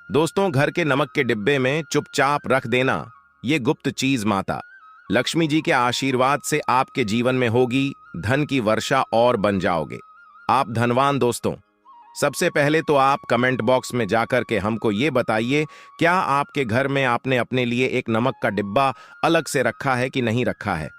दोस्तों, घर के नमक के डिब्बे में चुपचाप रख देना ये गुप्त चीज माता लक्ष्मी जी के आशीर्वाद से आपके जीवन में होगी धन की वर्षा और बन जाओगे आप धनवान। दोस्तों, सबसे पहले तो आप कमेंट बॉक्स में जाकर के हमको ये बताइए, क्या आपके घर में आपने अपने लिए एक नमक का डिब्बा अलग से रखा है कि नहीं रखा है?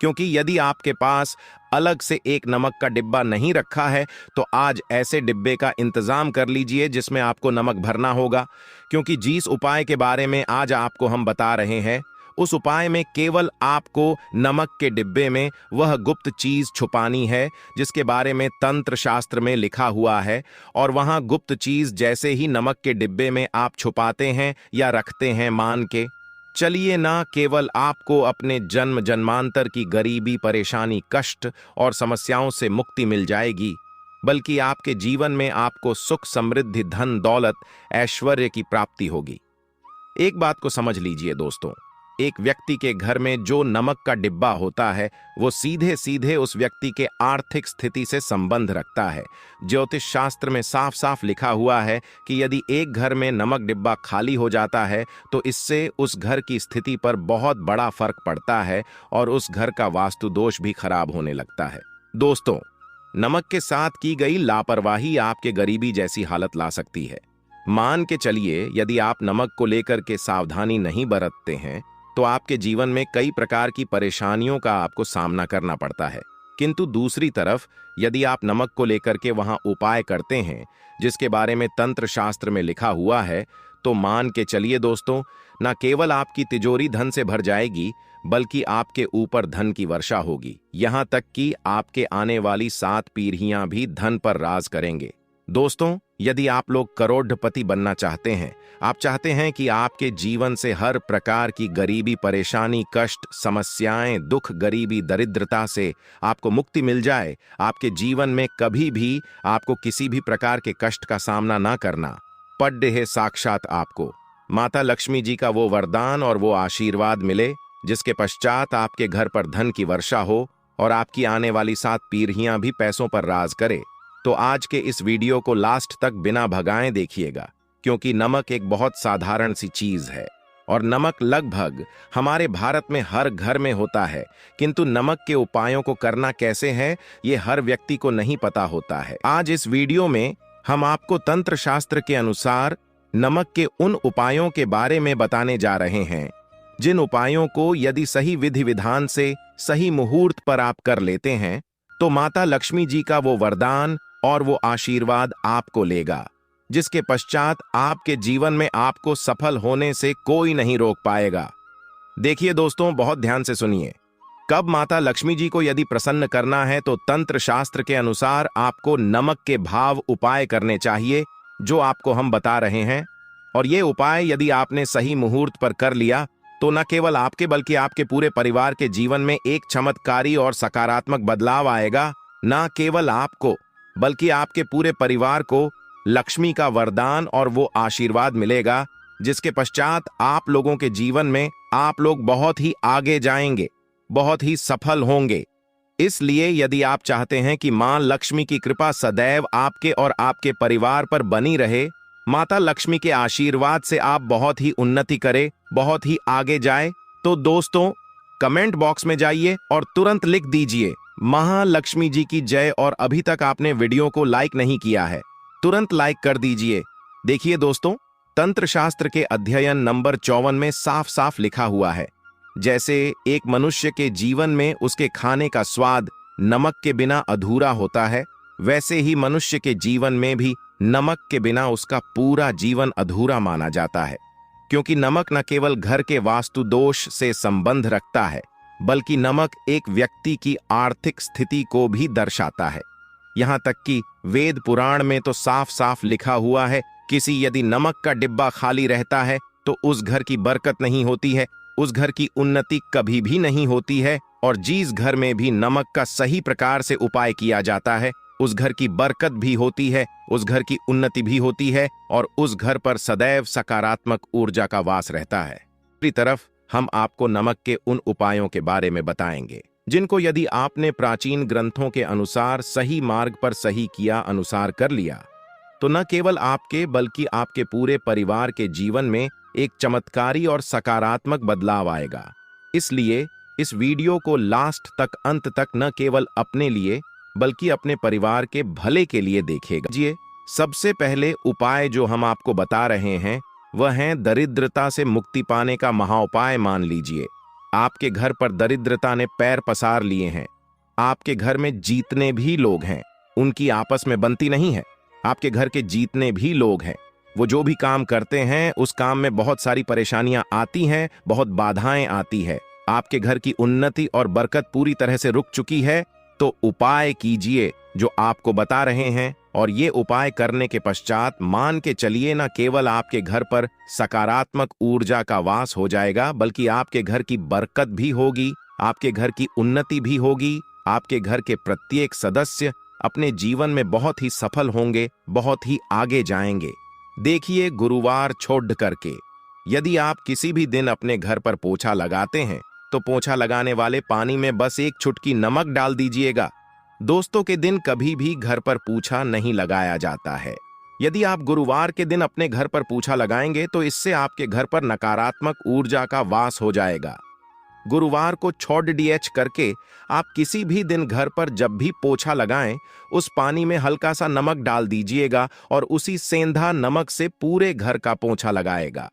क्योंकि यदि आपके पास अलग से एक नमक का डिब्बा नहीं रखा है तो आज ऐसे डिब्बे का इंतजाम कर लीजिए जिसमें आपको नमक भरना होगा। क्योंकि जिस उपाय के बारे में आज आपको हम बता रहे हैं उस उपाय में केवल आपको नमक के डिब्बे में वह गुप्त चीज छुपानी है जिसके बारे में तंत्र शास्त्र में लिखा हुआ है। और वहां गुप्त चीज जैसे ही नमक के डिब्बे में आप छुपाते हैं या रखते हैं, मान के चलिए ना केवल आपको अपने जन्म जन्मांतर की गरीबी, परेशानी, कष्ट और समस्याओं से मुक्ति मिल जाएगी, बल्कि आपके जीवन में आपको सुख, समृद्धि, धन, दौलत, ऐश्वर्य की प्राप्ति होगी। एक बात को समझ लीजिए दोस्तों, एक व्यक्ति के घर में जो नमक का डिब्बा होता है वो सीधे सीधे उस व्यक्ति के आर्थिक स्थिति से संबंध रखता है। ज्योतिष शास्त्र में साफ साफ लिखा हुआ है कि यदि एक घर में नमक डिब्बा खाली हो जाता है तो इससे उस घर की स्थिति पर बहुत बड़ा फर्क पड़ता है और उस घर का वास्तु दोष भी खराब होने लगता है। दोस्तों, नमक के साथ की गई लापरवाही आपके गरीबी जैसी हालत ला सकती है। मान के चलिए, यदि आप नमक को लेकर के सावधानी नहीं बरतते हैं तो आपके जीवन में कई प्रकार की परेशानियों का आपको सामना करना पड़ता है। किंतु दूसरी तरफ यदि आप नमक को लेकर के वहां उपाय करते हैं जिसके बारे में तंत्र शास्त्र में लिखा हुआ है तो मान के चलिए दोस्तों, न केवल आपकी तिजोरी धन से भर जाएगी बल्कि आपके ऊपर धन की वर्षा होगी। यहां तक कि आपके आने वाली 7 पीढ़ियां भी धन पर राज करेंगे। दोस्तों, यदि आप लोग करोड़पति बनना चाहते हैं, आप चाहते हैं कि आपके जीवन से हर प्रकार की गरीबी, परेशानी, कष्ट, समस्याएं, दुख, गरीबी, दरिद्रता से आपको मुक्ति मिल जाए, आपके जीवन में कभी भी आपको किसी भी प्रकार के कष्ट का सामना ना करना पड़े है, साक्षात आपको माता लक्ष्मी जी का वो वरदान और वो आशीर्वाद मिले जिसके पश्चात आपके घर पर धन की वर्षा हो और आपकी आने वाली 7 पीढ़ियां भी पैसों पर राज करे, तो आज के इस वीडियो को लास्ट तक बिना भगाए देखिएगा। क्योंकि नमक एक बहुत साधारण सी चीज है और नमक लगभग हमारे भारत में हर घर में होता है, किंतु नमक के उपायों को करना कैसे है ये हर व्यक्ति को नहीं पता होता है। आज इस वीडियो में हम आपको तंत्र शास्त्र के अनुसार नमक के उन उपायों के बारे में बताने जा रहे हैं जिन उपायों को यदि सही विधि विधान से सही मुहूर्त पर आप कर लेते हैं तो माता लक्ष्मी जी का वो वरदान और वो आशीर्वाद आपको लेगा, जिसके पश्चात आपके जीवन में आपको सफल होने से कोई नहीं रोक पाएगा। देखिए दोस्तों, बहुत ध्यान से सुनिए। कब माता लक्ष्मी जी को यदि प्रसन्न करना है तो तंत्र शास्त्र के अनुसार आपको नमक के भाव उपाय करने चाहिए जो आपको हम बता रहे हैं। और ये उपाय यदि आपने सही मुहूर्त पर कर लिया तो न केवल आपके बल्कि आपके पूरे परिवार के जीवन में एक चमत्कारी और सकारात्मक बदलाव आएगा। न केवल आपको बल्कि आपके पूरे परिवार को लक्ष्मी का वरदान और वो आशीर्वाद मिलेगा जिसके पश्चात आप लोगों के जीवन में आप लोग बहुत ही आगे जाएंगे, बहुत ही सफल होंगे। इसलिए यदि आप चाहते हैं कि मां लक्ष्मी की कृपा सदैव आपके और आपके परिवार पर बनी रहे, माता लक्ष्मी के आशीर्वाद से आप बहुत ही उन्नति करें, बहुत ही आगे जाए, तो दोस्तों कमेंट बॉक्स में जाइए और तुरंत लिख दीजिए महालक्ष्मी जी की जय। और अभी तक आपने वीडियो को लाइक नहीं किया है, तुरंत लाइक कर दीजिए। देखिए दोस्तों, तंत्र शास्त्र के अध्ययन नंबर 54 में साफ साफ लिखा हुआ है, जैसे एक मनुष्य के जीवन में उसके खाने का स्वाद नमक के बिना अधूरा होता है, वैसे ही मनुष्य के जीवन में भी नमक के बिना उसका पूरा जीवन अधूरा माना जाता है। क्योंकि नमक न केवल घर के वास्तु दोष से संबंध रखता है बल्कि नमक एक व्यक्ति की आर्थिक स्थिति को भी दर्शाता है। यहाँ तक कि वेद पुराण में तो साफ साफ लिखा हुआ है, किसी यदि नमक का डिब्बा खाली रहता है तो उस घर की बरकत नहीं होती है, उस घर की उन्नति कभी भी नहीं होती है। और जिस घर में भी नमक का सही प्रकार से उपाय किया जाता है उस घर की बरकत भी होती है, उस घर की उन्नति भी होती है और उस घर पर सदैव सकारात्मक ऊर्जा का वास रहता है। दूसरी तरफ हम आपको नमक के उन उपायों के बारे में बताएंगे जिनको यदि आपने प्राचीन ग्रंथों के अनुसार सही मार्ग पर सही किया अनुसार कर लिया तो न केवल आपके बल्कि आपके पूरे परिवार के जीवन में एक चमत्कारी और सकारात्मक बदलाव आएगा। इसलिए इस वीडियो को लास्ट तक, अंत तक न केवल अपने लिए बल्कि अपने परिवार के भले के लिए देखिएगा। जी, सबसे पहले उपाय जो हम आपको बता रहे हैं वह है दरिद्रता से मुक्ति पाने का महाउपाय। मान लीजिए आपके घर पर दरिद्रता ने पैर पसार लिए हैं। आपके घर में जितने भी लोग हैं उनकी आपस में बनती नहीं है। आपके घर के जितने भी लोग हैं वो जो भी काम करते हैं उस काम में बहुत सारी परेशानियां आती हैं, बहुत बाधाएं आती है। आपके घर की उन्नति और बरकत पूरी तरह से रुक चुकी है। तो उपाय कीजिए जो आपको बता रहे हैं, और ये उपाय करने के पश्चात मान के चलिए न केवल आपके घर पर सकारात्मक ऊर्जा का वास हो जाएगा बल्कि आपके घर की बरकत भी होगी, आपके घर की उन्नति भी होगी। आपके घर के प्रत्येक सदस्य अपने जीवन में बहुत ही सफल होंगे, बहुत ही आगे जाएंगे। देखिए, गुरुवार छोड़ करके यदि आप किसी भी दिन अपने घर पर पोछा लगाते हैं तो पोछा लगाने वाले पानी में बस एक चुटकी नमक डाल दीजिएगा। दोस्तों के दिन कभी भी घर पर पोछा नहीं लगाया जाता है। यदि आप गुरुवार के दिन अपने घर पर पोछा लगाएंगे तो इससे आपके घर पर नकारात्मक ऊर्जा का वास हो जाएगा। गुरुवार को छोड़ डीएच करके आप किसी भी दिन घर पर जब भी पोछा लगाएं उस पानी में हल्का सा नमक डाल दीजिएगा और उसी सेंधा नमक से पूरे घर का पोछा लगाएगा।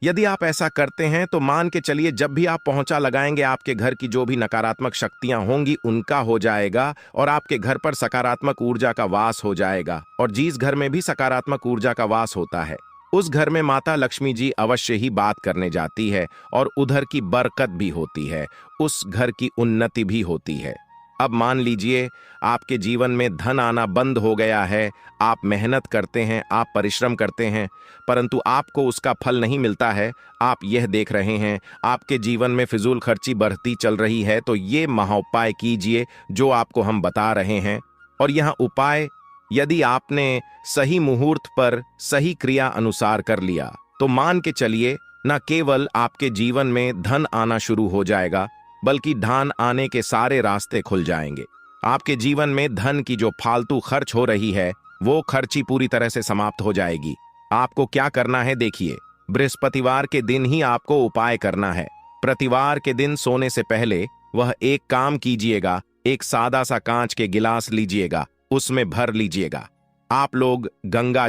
यदि आप ऐसा करते हैं तो मान के चलिए जब भी आप पोछा लगाएंगे आपके घर की जो भी नकारात्मक शक्तियां होंगी उनका हो जाएगा और आपके घर पर सकारात्मक ऊर्जा का वास हो जाएगा। और जिस घर में भी सकारात्मक ऊर्जा का वास होता है उस घर में माता लक्ष्मी जी अवश्य ही बात करने जाती है और उधर की बरकत भी होती है, उस घर की उन्नति भी होती है। अब मान लीजिए आपके जीवन में धन आना बंद हो गया है। आप मेहनत करते हैं, आप परिश्रम करते हैं, परंतु आपको उसका फल नहीं मिलता है। आप यह देख रहे हैं आपके जीवन में फिजूल खर्ची बढ़ती चल रही है। तो ये महाउपाय कीजिए जो आपको हम बता रहे हैं। और यह उपाय यदि आपने सही मुहूर्त पर सही क्रिया अनुसार कर लिया तो मान के चलिए न केवल आपके जीवन में धन आना शुरू हो जाएगा बल्कि धन आने के सारे रास्ते खुल जाएंगे। आपके जीवन में धन की जो फालतू खर्च हो रही है वो खर्ची पूरी तरह से समाप्त हो जाएगी। आपको क्या करना है देखिए, बृहस्पतिवार के दिन ही आपको उपाय करना है। प्रतिवार के दिन सोने से पहले वह एक काम कीजिएगा, एक सादा सा कांच के गिलास लीजिएगा, उसमें भर लीजिएगा आप लोग गंगा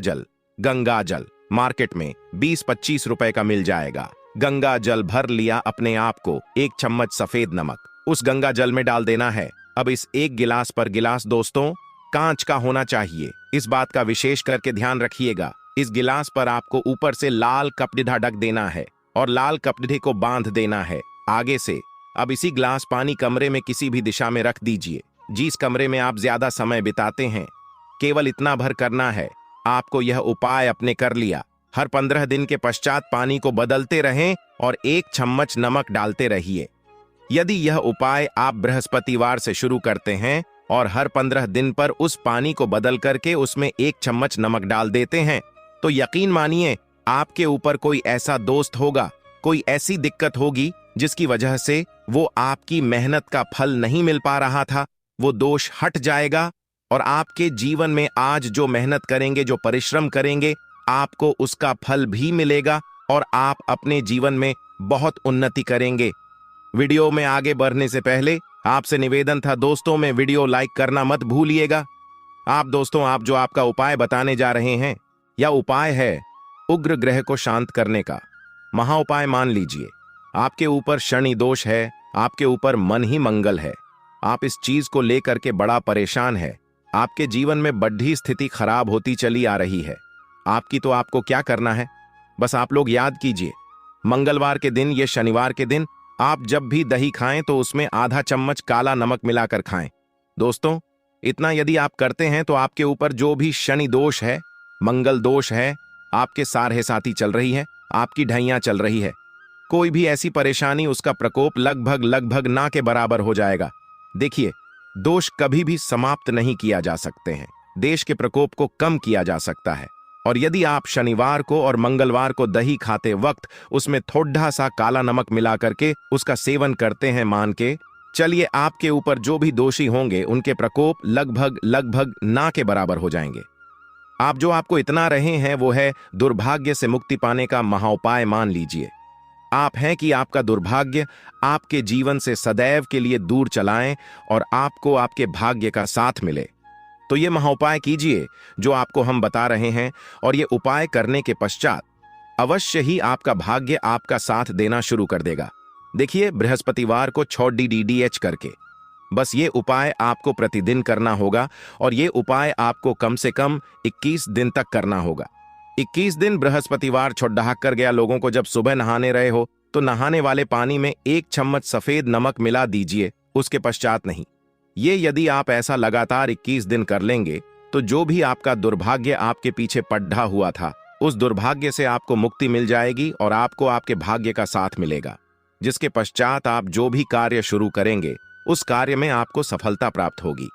जल मार्केट में 20-25 रुपए का मिल जाएगा। गंगा जल भर लिया, अपने आप को एक चम्मच सफेद नमक उस गंगा जल में डाल देना है। अब इस एक गिलास पर गिलास दोस्तों कांच का होना चाहिए, इस बात का विशेष करके ध्यान रखिएगा। इस गिलास पर आपको ऊपर से लाल कपड़िधा ढक देना है और लाल कपड़िधे को बांध देना है आगे से। अब इसी गिलास पानी कमरे में किसी भी दिशा में रख दीजिए, जिस कमरे में आप ज्यादा समय बिताते हैं। केवल इतना भर करना है। आपको यह उपाय अपने कर लिया। हर 15 दिन के पश्चात पानी को बदलते रहें और एक चम्मच नमक डालते रहिए। यदि यह उपाय आप बृहस्पतिवार से शुरू करते हैं और हर 15 दिन पर उस पानी को बदल करके उसमें एक चम्मच नमक डाल देते हैं तो यकीन मानिए आपके ऊपर कोई ऐसा दोस्त होगा, कोई ऐसी दिक्कत होगी जिसकी वजह से वो आपकी मेहनत का फल नहीं मिल पा रहा था, वो दोष हट जाएगा और आपके जीवन में आज जो मेहनत करेंगे, जो परिश्रम करेंगे, आपको उसका फल भी मिलेगा और आप अपने जीवन में बहुत उन्नति करेंगे। वीडियो में आगे बढ़ने से पहले आपसे निवेदन था दोस्तों में वीडियो लाइक करना मत भूलिएगा। आप जो आपका उपाय बताने जा रहे हैं यह उपाय है उग्र ग्रह को शांत करने का महाउपाय। मान लीजिए आपके ऊपर शनि दोष है, आपके ऊपर मन ही मंगल है, आप इस चीज को लेकर के बड़ा परेशान है, आपके जीवन में बढ़ी स्थिति खराब होती चली आ रही है। आपको क्या करना है, बस आप लोग याद कीजिए मंगलवार के दिन या शनिवार के दिन आप जब भी दही खाएं तो उसमें आधा चम्मच काला नमक मिलाकर खाएं। दोस्तों इतना यदि आप करते हैं तो आपके ऊपर जो भी शनि दोष है, मंगल दोष है, आपके सारहे साथी चल रही है, आपकी ढैया चल रही है, कोई भी ऐसी परेशानी, उसका प्रकोप लगभग ना के बराबर हो जाएगा। देखिए दोष कभी भी समाप्त नहीं किया जा सकते हैं, देश के प्रकोप को कम किया जा सकता है। और यदि आप शनिवार को और मंगलवार को दही खाते वक्त उसमें थोड़ा सा काला नमक मिला करके उसका सेवन करते हैं, मान के चलिए आपके ऊपर जो भी दोषी होंगे उनके प्रकोप लगभग ना के बराबर हो जाएंगे। आप जो आपको इतना रहे हैं वो है दुर्भाग्य से मुक्ति पाने का महाउपाय मान लीजिए। आप हैं कि आपका दुर्भाग्य आपके जीवन से सदैव के लिए दूर चलाएं और आपको आपके भाग्य का साथ मिले। तो ये महाउपाय कीजिए जो आपको हम बता रहे हैं, और ये उपाय करने के पश्चात अवश्य ही आपका भाग्य आपका साथ देना शुरू कर देगा। देखिए, बृहस्पतिवार को 6 DDDH करके बस ये उपाय आपको प्रतिदिन करना होगा, और ये उपाय आपको कम से कम 21 दिन तक करना होगा। 21 दिन बृहस्पतिवार छुट्टा कर गया लोगों को जब सुबह नहाने रहे हो तो नहाने वाले पानी में 1 चम्मच सफेद नमक मिला दीजिए, उसके पश्चात नहीं। ये यदि आप ऐसा लगातार 21 दिन कर लेंगे तो जो भी आपका दुर्भाग्य आपके पीछे पड्ढा हुआ था उस दुर्भाग्य से आपको मुक्ति मिल जाएगी और आपको आपके भाग्य का साथ मिलेगा, जिसके पश्चात आप जो भी कार्य शुरू करेंगे उस कार्य में आपको सफलता प्राप्त होगी।